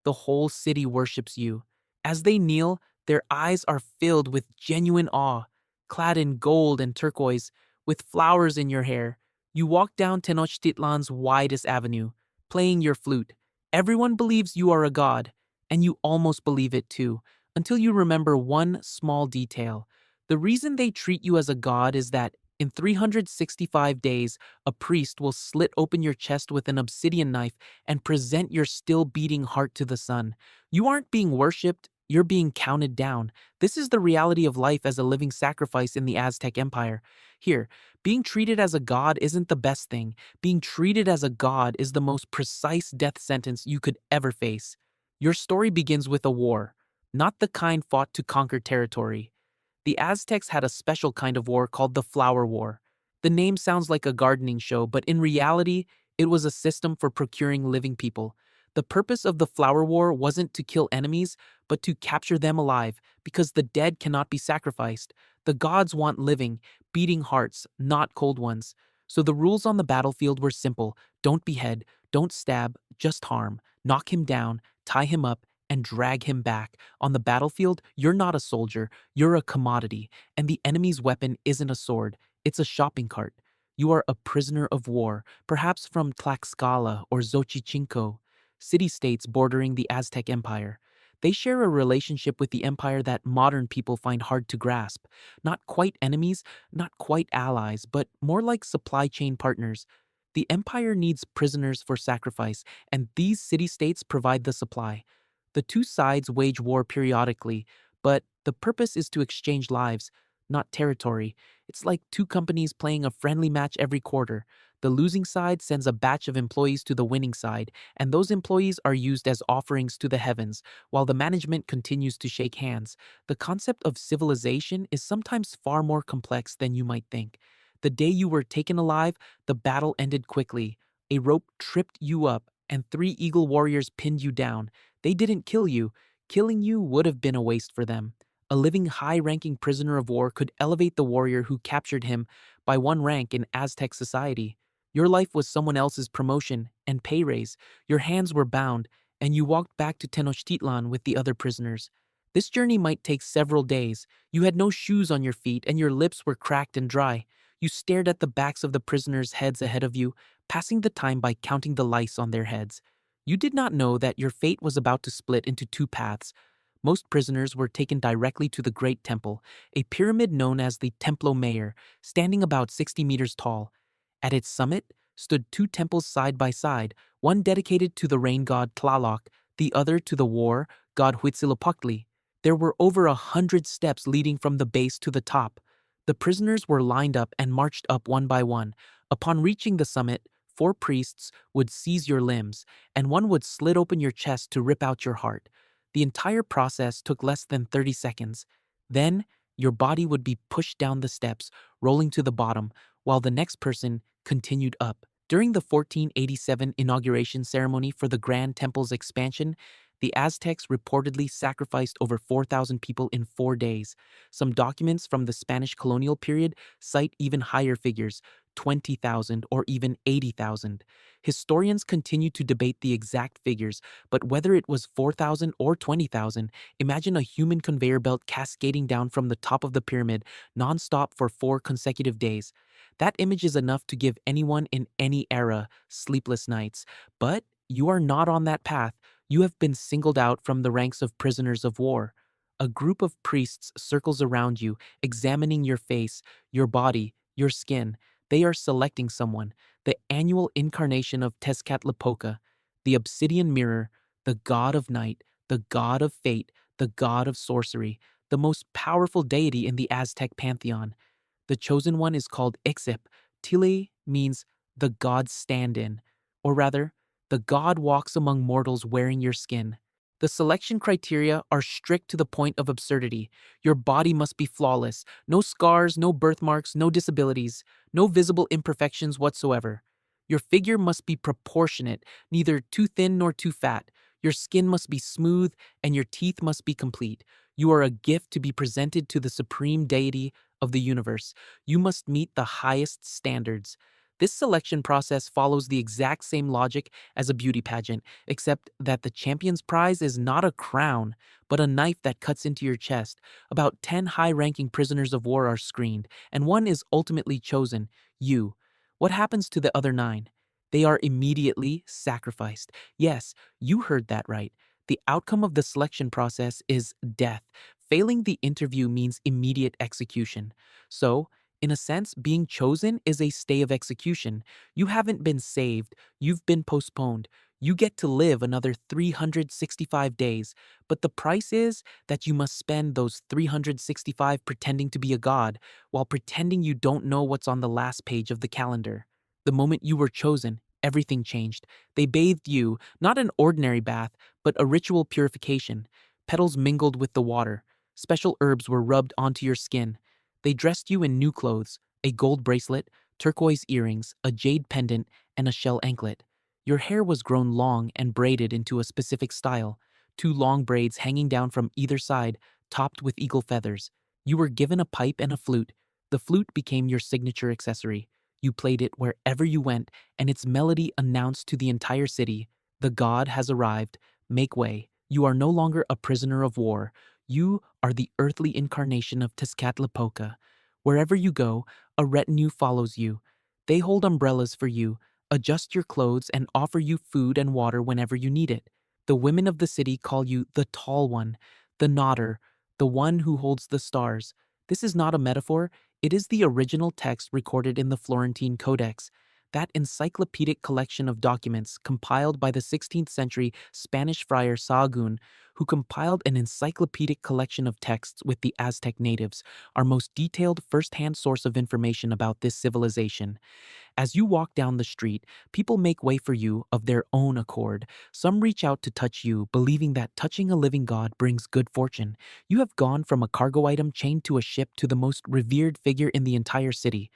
The whole city worships you. As they kneel, their eyes are filled with genuine awe. Clad in gold and turquoise, with flowers in your hair, you walk down Tenochtitlan's widest avenue, playing your flute. Everyone believes you are a god, and you almost believe it too, until you remember one small detail. The reason they treat you as a god is that in 365 days, a priest will slit open your chest with an obsidian knife and present your still beating heart to the sun. You aren't being worshipped, you're being counted down. This is the reality of life as a living sacrifice in the Aztec Empire. Here, being treated as a god isn't the best thing. Being treated as a god is the most precise death sentence you could ever face. Your story begins with a war, not the kind fought to conquer territory. The Aztecs had a special kind of war called the Flower War. The name sounds like a gardening show, but in reality, it was a system for procuring living people. The purpose of the Flower War wasn't to kill enemies, but to capture them alive, because the dead cannot be sacrificed. The gods want living, beating hearts, not cold ones. So the rules on the battlefield were simple: don't behead, don't stab, just harm, knock him down, tie him up, and drag him back. On the battlefield, you're not a soldier, you're a commodity, and the enemy's weapon isn't a sword, it's a shopping cart. You are a prisoner of war, perhaps from Tlaxcala or Xochichinco, city-states bordering the Aztec Empire. They share a relationship with the empire that modern people find hard to grasp. Not quite enemies, not quite allies, but more like supply chain partners. The empire needs prisoners for sacrifice, and these city-states provide the supply. The two sides wage war periodically, but the purpose is to exchange lives, not territory. It's like two companies playing a friendly match every quarter. The losing side sends a batch of employees to the winning side, and those employees are used as offerings to the heavens, while the management continues to shake hands. The concept of civilization is sometimes far more complex than you might think. The day you were taken alive, the battle ended quickly. A rope tripped you up, and three eagle warriors pinned you down. They didn't kill you. Killing you would have been a waste for them. A living high-ranking prisoner of war could elevate the warrior who captured him by one rank in Aztec society. Your life was someone else's promotion and pay raise. Your hands were bound, and you walked back to Tenochtitlan with the other prisoners. This journey might take several days. You had no shoes on your feet, and your lips were cracked and dry. You stared at the backs of the prisoners' heads ahead of you, passing the time by counting the lice on their heads. You did not know that your fate was about to split into two paths. Most prisoners were taken directly to the Great Temple, a pyramid known as the Templo Mayor, standing about 60 meters tall. At its summit stood two temples side by side, one dedicated to the rain god Tlaloc, the other to the war god Huitzilopochtli. There were over 100 steps leading from the base to the top. The prisoners were lined up and marched up one by one. Upon reaching the summit, four priests would seize your limbs, and one would slit open your chest to rip out your heart. The entire process took less than 30 seconds. Then, your body would be pushed down the steps, rolling to the bottom, while the next person continued up. During the 1487 inauguration ceremony for the Grand Temple's expansion, the Aztecs reportedly sacrificed over 4,000 people in 4 days. Some documents from the Spanish colonial period cite even higher figures, 20,000 or even 80,000. Historians continue to debate the exact figures, but whether it was 4,000 or 20,000, imagine a human conveyor belt cascading down from the top of the pyramid, nonstop for 4 consecutive days. That image is enough to give anyone in any era sleepless nights. But you are not on that path. You have been singled out from the ranks of prisoners of war. A group of priests circles around you, examining your face, your body, your skin. They are selecting someone, the annual incarnation of Tezcatlipoca, the obsidian mirror, the god of night, the god of fate, the god of sorcery, the most powerful deity in the Aztec pantheon. The chosen one is called Ixip. Tile means the god's stand-in, or rather, the god walks among mortals wearing your skin. The selection criteria are strict to the point of absurdity. Your body must be flawless. No scars, no birthmarks, no disabilities, no visible imperfections whatsoever. Your figure must be proportionate, neither too thin nor too fat. Your skin must be smooth, and your teeth must be complete. You are a gift to be presented to the supreme deity of the universe. You must meet the highest standards. This selection process follows the exact same logic as a beauty pageant, except that the champion's prize is not a crown, but a knife that cuts into your chest. About 10 high-ranking prisoners of war are screened, and one is ultimately chosen, you. What happens to the other 9? They are immediately sacrificed. Yes, you heard that right. The outcome of the selection process is death. Failing the interview means immediate execution. So, in a sense, being chosen is a stay of execution. You haven't been saved, you've been postponed. You get to live another 365 days, but the price is that you must spend those 365 pretending to be a god, while pretending you don't know what's on the last page of the calendar. The moment you were chosen, everything changed. They bathed you, not an ordinary bath, but a ritual purification. Petals mingled with the water. Special herbs were rubbed onto your skin. They dressed you in new clothes, a gold bracelet, turquoise earrings, a jade pendant, and a shell anklet. Your hair was grown long and braided into a specific style, 2 long braids hanging down from either side, topped with eagle feathers. You were given a pipe and a flute. The flute became your signature accessory. You played it wherever you went, and its melody announced to the entire city, "The god has arrived. Make way. You are no longer a prisoner of war. You are the earthly incarnation of Tezcatlipoca. Wherever you go, a retinue follows you. They hold umbrellas for you, adjust your clothes, and offer you food and water whenever you need it. The women of the city call you the Tall One, the Nodder, the one who holds the stars. This is not a metaphor, it is the original text recorded in the Florentine Codex, that encyclopedic collection of documents compiled by the 16th century Spanish friar Sahagún, who compiled an encyclopedic collection of texts with the Aztec natives, our most detailed first-hand source of information about this civilization. As you walk down the street, people make way for you of their own accord. Some reach out to touch you, believing that touching a living god brings good fortune. You have gone from a cargo item chained to a ship to the most revered figure in the entire city.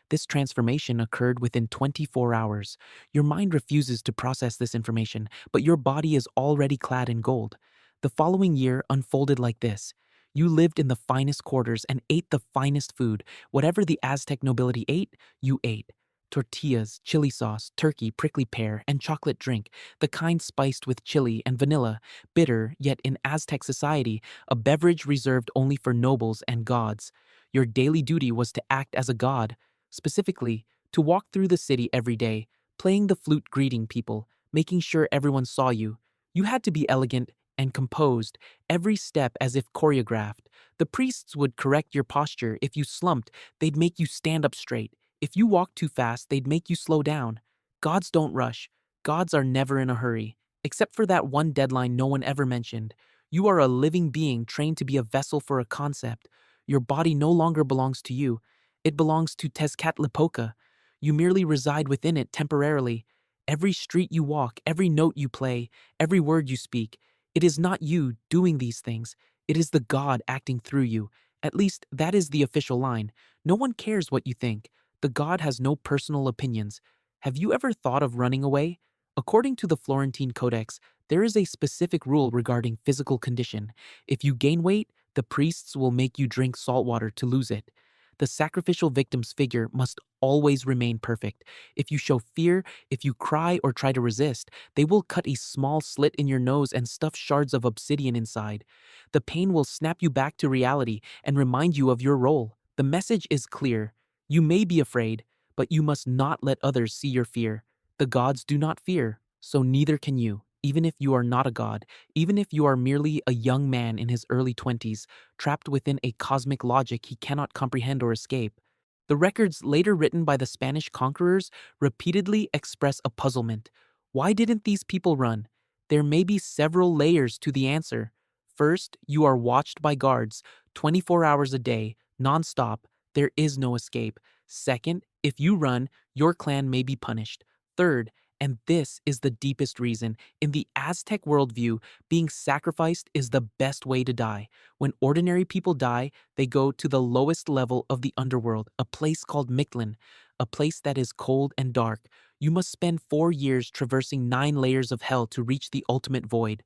This transformation occurred within 24 hours. Your mind refuses to process this information, but your body is already clad in gold. The following year unfolded like this. You lived in the finest quarters and ate the finest food. Whatever the Aztec nobility ate, you ate. Tortillas, chili sauce, turkey, prickly pear, and chocolate drink, the kind spiced with chili and vanilla, bitter, yet in Aztec society, a beverage reserved only for nobles and gods. Your daily duty was to act as a god, specifically, to walk through the city every day, playing the flute, greeting people, making sure everyone saw you. You had to be elegant and composed, every step as if choreographed. The priests would correct your posture. If you slumped, they'd make you stand up straight. If you walked too fast, they'd make you slow down. Gods don't rush. Gods are never in a hurry, except for that one deadline no one ever mentioned. You are a living being trained to be a vessel for a concept. Your body no longer belongs to you. It belongs to Tezcatlipoca. You merely reside within it temporarily. Every street you walk, every note you play, every word you speak, it is not you doing these things. It is the God acting through you. At least, that is the official line. No one cares what you think. The God has no personal opinions. Have you ever thought of running away? According to the Florentine Codex, there is a specific rule regarding physical condition. If you gain weight, the priests will make you drink salt water to lose it. The sacrificial victim's figure must always remain perfect. If you show fear, if you cry or try to resist, they will cut a small slit in your nose and stuff shards of obsidian inside. The pain will snap you back to reality and remind you of your role. The message is clear. You may be afraid, but you must not let others see your fear. The gods do not fear, so neither can you, even if you are not a god, even if you are merely a young man in his early 20s, trapped within a cosmic logic he cannot comprehend or escape. The records later written by the Spanish conquerors repeatedly express a puzzlement. Why didn't these people run? There may be several layers to the answer. First, you are watched by guards, 24 hours a day, non-stop. There is no escape. Second, if you run, your clan may be punished. Third, and this is the deepest reason, in the Aztec worldview, being sacrificed is the best way to die. When ordinary people die, they go to the lowest level of the underworld, a place called Mictlan, a place that is cold and dark. You must spend 4 years traversing 9 layers of hell to reach the ultimate void.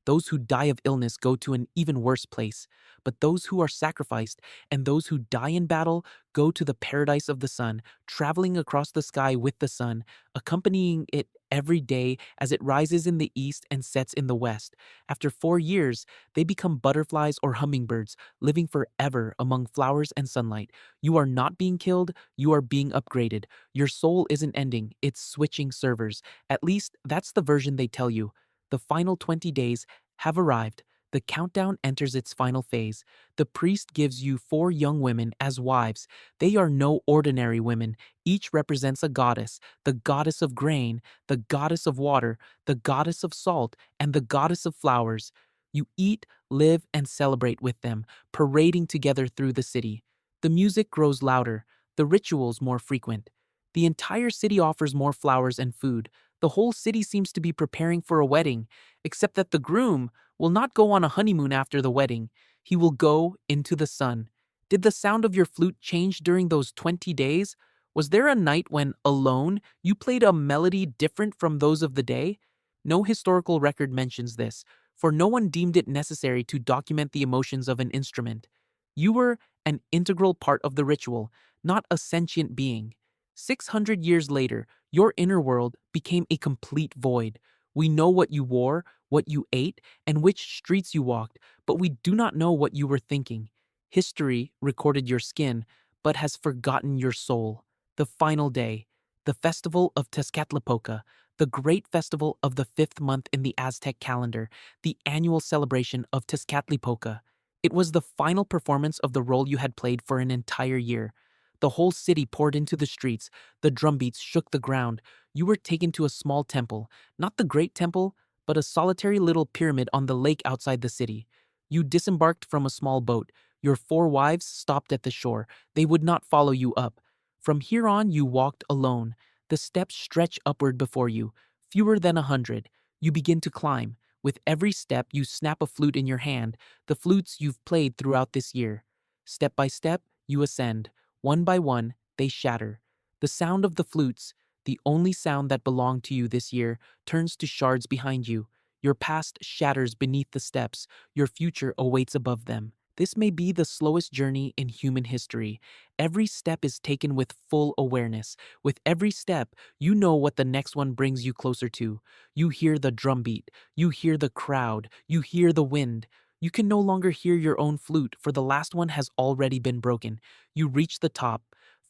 Those who die of illness go to an even worse place, but those who are sacrificed and those who die in battle go to the paradise of the sun, traveling across the sky with the sun, accompanying it every day as it rises in the east and sets in the west. After 4 years, they become butterflies or hummingbirds, living forever among flowers and sunlight. You are not being killed, you are being upgraded. Your soul isn't ending, it's switching servers. At least that's the version they tell you. The final 20 days have arrived. The countdown enters its final phase. The priest gives you 4 young women as wives. They are no ordinary women. Each represents a goddess: the goddess of grain, the goddess of water, the goddess of salt, and the goddess of flowers. You eat, live, and celebrate with them, parading together through the city. The music grows louder, the rituals more frequent. The entire city offers more flowers and food. The whole city seems to be preparing for a wedding, except that the groom will not go on a honeymoon after the wedding. He will go into the sun. Did the sound of your flute change during those 20 days? Was there a night when, alone, you played a melody different from those of the day? No historical record mentions this, for no one deemed it necessary to document the emotions of an instrument. You were an integral part of the ritual, not a sentient being. 600 years later, your inner world became a complete void. We know what you wore, what you ate, and which streets you walked, but we do not know what you were thinking. History recorded your skin, but has forgotten your soul. The final day, the festival of Tezcatlipoca, the great festival of the 5th month in the Aztec calendar, the annual celebration of Tezcatlipoca. It was the final performance of the role you had played for an entire year. The whole city poured into the streets, the drumbeats shook the ground. You were taken to a small temple, not the great temple, but a solitary little pyramid on the lake outside the city. You disembarked from a small boat. Your 4 wives stopped at the shore. They would not follow you up. From here on, you walked alone. The steps stretch upward before you, fewer than 100. You begin to climb. With every step, you snap a flute in your hand, the flutes you've played throughout this year. Step by step, you ascend. One by one, they shatter. The sound of the flutes, the only sound that belonged to you this year, turns to shards behind you. Your past shatters beneath the steps. Your future awaits above them. This may be the slowest journey in human history. Every step is taken with full awareness. With every step, you know what the next one brings you closer to. You hear the drumbeat. You hear the crowd. You hear the wind. You can no longer hear your own flute, for the last one has already been broken. You reach the top.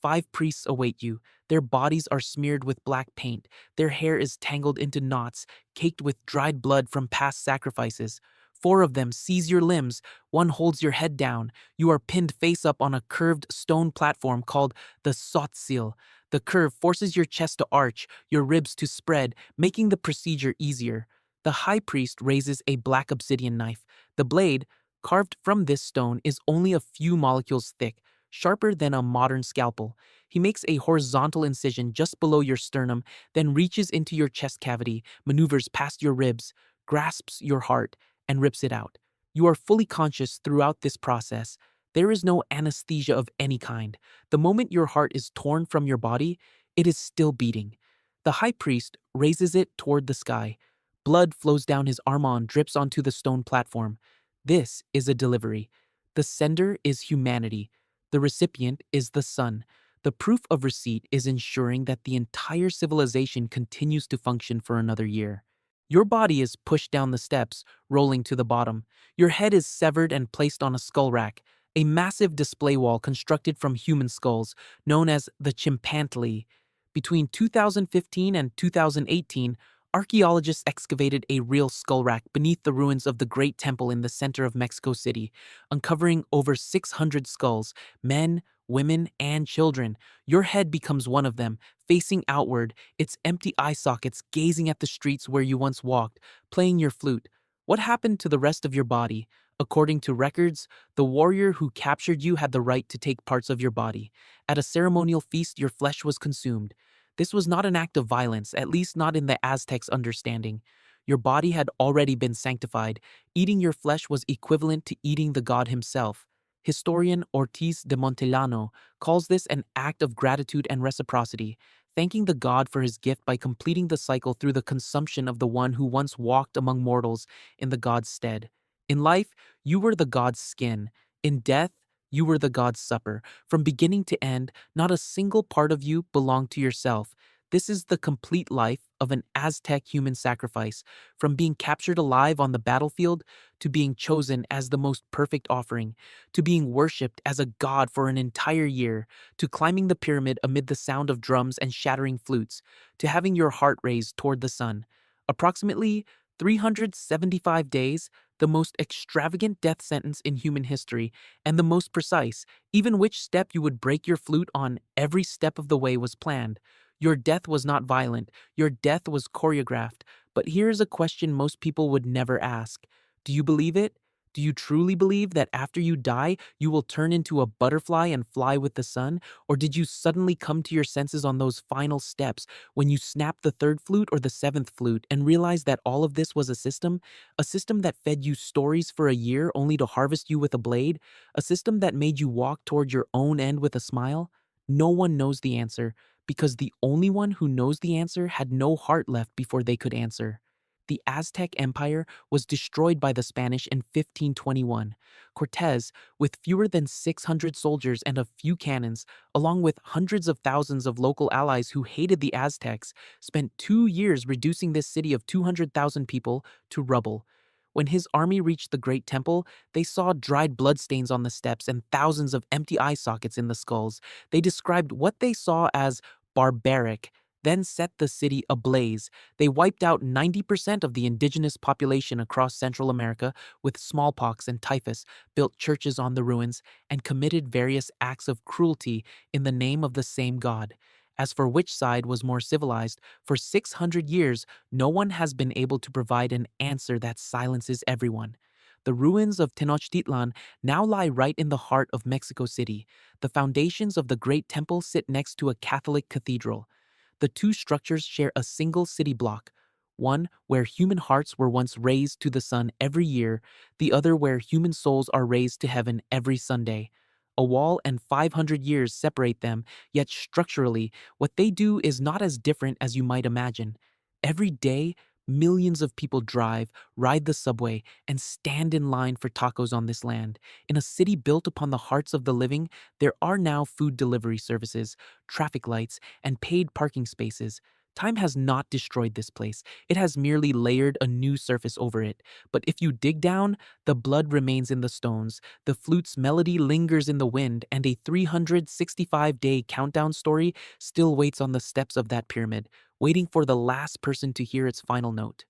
5 priests await you. Their bodies are smeared with black paint. Their hair is tangled into knots, caked with dried blood from past sacrifices. 4 of them seize your limbs. One holds your head down. You are pinned face up on a curved stone platform called the Sotzil. The curve forces your chest to arch, your ribs to spread, making the procedure easier. The high priest raises a black obsidian knife. The blade, carved from this stone, is only a few molecules thick, sharper than a modern scalpel. He makes a horizontal incision just below your sternum, then reaches into your chest cavity, maneuvers past your ribs, grasps your heart, and rips it out. You are fully conscious throughout this process. There is no anesthesia of any kind. The moment your heart is torn from your body, it is still beating. The high priest raises it toward the sky. Blood flows down his arm, drips onto the stone platform. This is a delivery. The sender is humanity. The recipient is the sun. The proof of receipt is ensuring that the entire civilization continues to function for another year. Your body is pushed down the steps, rolling to the bottom. Your head is severed and placed on a skull rack, a massive display wall constructed from human skulls, known as the chimpantli. Between 2015 and 2018, archaeologists excavated a real skull rack beneath the ruins of the Great Temple in the center of Mexico City, uncovering over 600 skulls, men, women, and children. Your head becomes one of them, facing outward, its empty eye sockets gazing at the streets where you once walked, playing your flute. What happened to the rest of your body? According to records, the warrior who captured you had the right to take parts of your body. At a ceremonial feast, your flesh was consumed. This was not an act of violence, at least not in the Aztecs' understanding. Your body had already been sanctified. Eating your flesh was equivalent to eating the god himself. Historian Ortiz de Montellano calls this an act of gratitude and reciprocity. thanking the god for his gift by completing the cycle through the consumption of the one who once walked among mortals in the god's stead. In life, you were the god's skin. In death, you were the god's supper. From beginning to end, not a single part of you belonged to yourself. This is the complete life of an Aztec human sacrifice, from being captured alive on the battlefield to being chosen as the most perfect offering, to being worshipped as a god for an entire year, to climbing the pyramid amid the sound of drums and shattering flutes, to having your heart raised toward the sun. Approximately 375 days, the most extravagant death sentence in human history, and the most precise. Even which step you would break your flute on, every step of the way was planned. Your death was not violent, your death was choreographed. But here's a question most people would never ask. Do you believe it? Do you truly believe that after you die, you will turn into a butterfly and fly with the sun? Or did you suddenly come to your senses on those final steps when you snapped the third flute or the seventh flute and realized that all of this was a system? A system that fed you stories for a year only to harvest you with a blade? A system that made you walk toward your own end with a smile? No one knows the answer, because the only one who knows the answer had no heart left before they could answer. The Aztec Empire was destroyed by the Spanish in 1521. Cortés, with fewer than 600 soldiers and a few cannons, along with hundreds of thousands of local allies who hated the Aztecs, spent 2 years reducing this city of 200,000 people to rubble. When his army reached the Great Temple, they saw dried bloodstains on the steps and thousands of empty eye sockets in the skulls. They described what they saw as barbaric, then set the city ablaze. They wiped out 90% of the indigenous population across Central America with smallpox and typhus, built churches on the ruins, and committed various acts of cruelty in the name of the same God. As for which side was more civilized, for 600 years, no one has been able to provide an answer that silences everyone. The ruins of Tenochtitlan now lie right in the heart of Mexico City. The foundations of the Great Temple sit next to a Catholic cathedral. The two structures share a single city block, one where human hearts were once raised to the sun every year, the other where human souls are raised to heaven every Sunday. A wall and 500 years separate them, yet structurally, what they do is not as different as you might imagine. Every day, millions of people drive, ride the subway, and stand in line for tacos on this land. In a city built upon the hearts of the living, there are now food delivery services, traffic lights, and paid parking spaces. Time has not destroyed this place. It has merely layered a new surface over it. But if you dig down, the blood remains in the stones, the flute's melody lingers in the wind, and a 365-day countdown story still waits on the steps of that pyramid, waiting for the last person to hear its final note.